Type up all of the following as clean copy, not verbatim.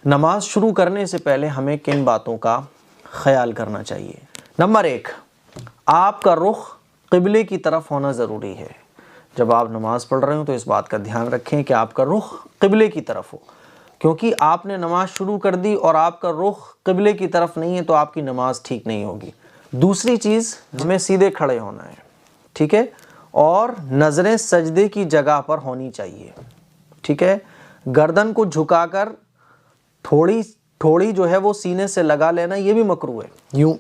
نماز شروع کرنے سے پہلے ہمیں کن باتوں کا خیال کرنا چاہیے؟ نمبر 1، آپ کا رخ قبلے کی طرف ہونا ضروری ہے۔ جب آپ نماز پڑھ رہے ہوں تو اس بات کا دھیان رکھیں کہ آپ کا رخ قبلے کی طرف ہو، کیونکہ آپ نے نماز شروع کر دی اور آپ کا رخ قبلے کی طرف نہیں ہے تو آپ کی نماز ٹھیک نہیں ہوگی۔ دوسری چیز، ہمیں سیدھے کھڑے ہونا ہے، ٹھیک ہے، اور نظریں سجدے کی جگہ پر ہونی چاہیے، ٹھیک ہے۔ گردن کو جھکا کر تھوڑی جو ہے وہ سینے سے لگا لینا، یہ بھی مکروہ ہے۔ یوں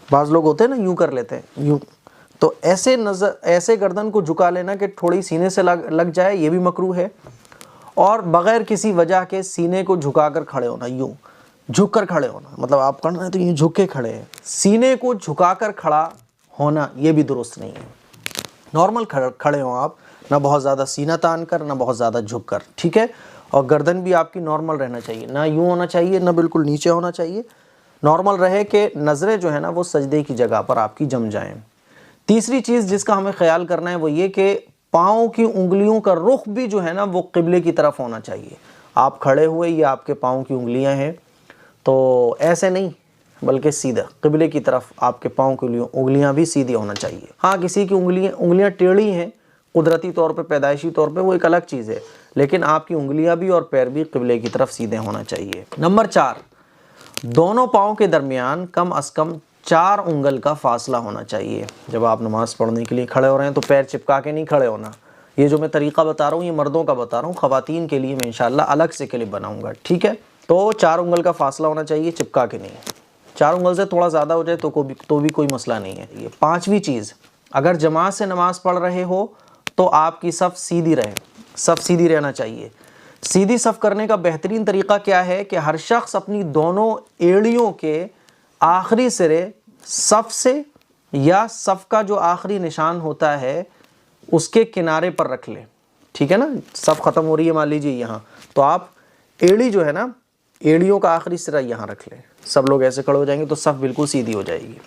بعض لوگ ہوتے ہیں نا، یوں کر لیتے ہیں، یوں، تو ایسے گردن کو جھکا لینا کہ تھوڑی سینے سے لگ جائے، یہ بھی مکروہ ہے۔ اور بغیر کسی وجہ کے سینے کو جھکا کر کھڑے ہونا، یوں جھک کر کھڑے ہونا، مطلب آپ پڑھ رہے ہیں تو یوں جھک کے کھڑے ہیں، سینے کو جھکا کر کھڑا ہونا یہ بھی درست نہیں ہے۔ نارمل کھڑے ہوں آپ، نہ بہت زیادہ سینہ تان کر، نہ بہت زیادہ جھک کر، ٹھیک ہے۔ اور گردن بھی آپ کی نارمل رہنا چاہیے، نہ یوں ہونا چاہیے نہ بالکل نیچے ہونا چاہیے، نارمل رہے کہ نظریں جو ہے نا وہ سجدے کی جگہ پر آپ کی جم جائیں۔ تیسری چیز جس کا ہمیں خیال کرنا ہے وہ یہ کہ پاؤں کی انگلیوں کا رخ بھی جو ہے نا وہ قبلے کی طرف ہونا چاہیے۔ آپ کھڑے ہوئے، یہ آپ کے پاؤں کی انگلیاں ہیں، تو ایسے نہیں بلکہ سیدھا قبلے کی طرف آپ کے پاؤں کی انگلیاں بھی سیدھی ہونا چاہیے۔ ہاں، کسی کی انگلیاں ٹیڑھی ہیں قدرتی طور پہ، پیدائشی طور پہ، وہ ایک الگ چیز ہے، لیکن آپ کی انگلیاں بھی اور پیر بھی قبلے کی طرف سیدھے ہونا چاہیے۔ نمبر 4، دونوں پاؤں کے درمیان کم از کم 4 انگل کا فاصلہ ہونا چاہیے۔ جب آپ نماز پڑھنے کے لیے کھڑے ہو رہے ہیں تو پیر چپکا کے نہیں کھڑے ہونا۔ یہ جو میں طریقہ بتا رہا ہوں یہ مردوں کا بتا رہا ہوں، خواتین کے لیے میں انشاءاللہ الگ سے کلپ بناؤں گا، ٹھیک ہے۔ تو 4 انگل کا فاصلہ ہونا چاہیے، چپکا کے نہیں۔ 4 انگل سے تھوڑا زیادہ ہو جائے تو بھی کوئی مسئلہ نہیں ہے۔ یہ 5ویں چیز، اگر جماعت سے نماز پڑھ رہے ہو تو آپ کی صف سیدھی رہے، صف سیدھی رہنا چاہیے۔ سیدھی صف کرنے کا بہترین طریقہ کیا ہے کہ ہر شخص اپنی دونوں ایڑیوں کے آخری سرے صف سے یا صف کا جو آخری نشان ہوتا ہے اس کے کنارے پر رکھ لے، ٹھیک ہے نا۔ صف ختم ہو رہی ہے مان لیجیے یہاں، تو آپ ایڑی جو ہے نا، ایڑیوں کا آخری سرا یہاں رکھ لیں۔ سب لوگ ایسے کھڑے ہو جائیں گے تو صف بالکل سیدھی ہو جائے گی۔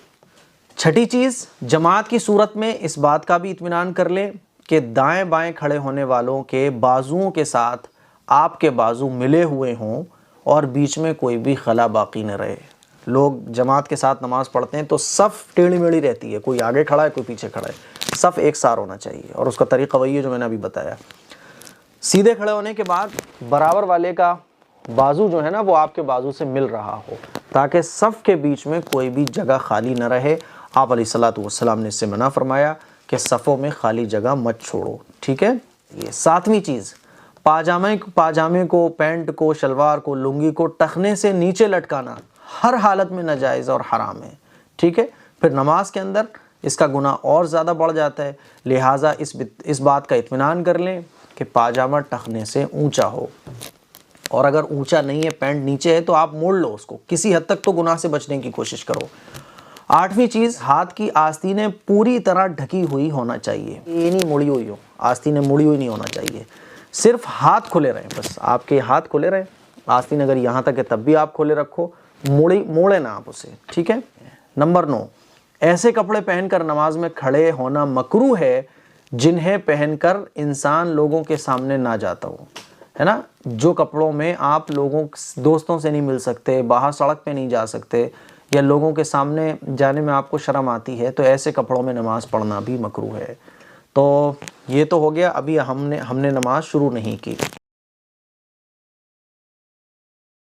6ٹھی چیز، جماعت کی صورت میں اس بات کا بھی اطمینان کر لیں کہ دائیں بائیں کھڑے ہونے والوں کے بازوؤں کے ساتھ آپ کے بازو ملے ہوئے ہوں اور بیچ میں کوئی بھی خلا باقی نہ رہے۔ لوگ جماعت کے ساتھ نماز پڑھتے ہیں تو صف ٹیڑھی میڑھی رہتی ہے، کوئی آگے کھڑا ہے کوئی پیچھے کھڑا ہے، صف ایک سار ہونا چاہیے، اور اس کا طریقہ وہی ہے جو میں نے ابھی بتایا۔ سیدھے کھڑے ہونے کے بعد برابر والے کا بازو جو ہے نا وہ آپ کے بازو سے مل رہا ہو، تاکہ صف کے بیچ میں کوئی بھی جگہ خالی نہ رہے۔ آپ علیہ الصلوۃ والسلام نے اس سے منع فرمایا کہ صفوں میں خالی جگہ مت چھوڑو، ٹھیک ہے۔ یہ 7ویں چیز، پاجامے کو، پینٹ کو، شلوار کو، لنگی کو ٹخنے سے نیچے لٹکانا ہر حالت میں ناجائز اور حرام ہے، ٹھیک ہے۔ پھر نماز کے اندر اس کا گناہ اور زیادہ بڑھ جاتا ہے، لہٰذا اس بات کا اطمینان کر لیں کہ پاجامہ ٹخنے سے اونچا ہو، اور اگر اونچا نہیں ہے، پینٹ نیچے ہے، تو آپ موڑ لو اس کو، کسی حد تک تو گناہ سے بچنے کی کوشش کرو۔ 8ویں چیز، ہاتھ کی آستینیں پوری طرح ڈھکی ہوئی ہونا چاہیے، یہ نہیں مڑی ہوئی ہو، آستینیں مڑی ہوئی نہیں ہونا چاہیے، صرف ہاتھ کھلے رہیں، بس آپ کے ہاتھ کھلے رہیں۔ آستین اگر یہاں تک ہے تب بھی آپ کھلے رکھو، موڑے نہ آپ اسے، ٹھیک ہے۔ نمبر 9، ایسے کپڑے پہن کر نماز میں کھڑے ہونا مکروہ ہے جنہیں پہن کر انسان لوگوں کے سامنے نہ جاتا ہو، ہے نا۔ جو کپڑوں میں آپ دوستوں سے نہیں مل سکتے، باہر سڑک پہ نہیں جا سکتے، یا لوگوں کے سامنے جانے میں آپ کو شرم آتی ہے، تو ایسے کپڑوں میں نماز پڑھنا بھی مکروہ ہے۔ تو یہ تو ہو گیا، ابھی ہم نے نماز شروع نہیں کی۔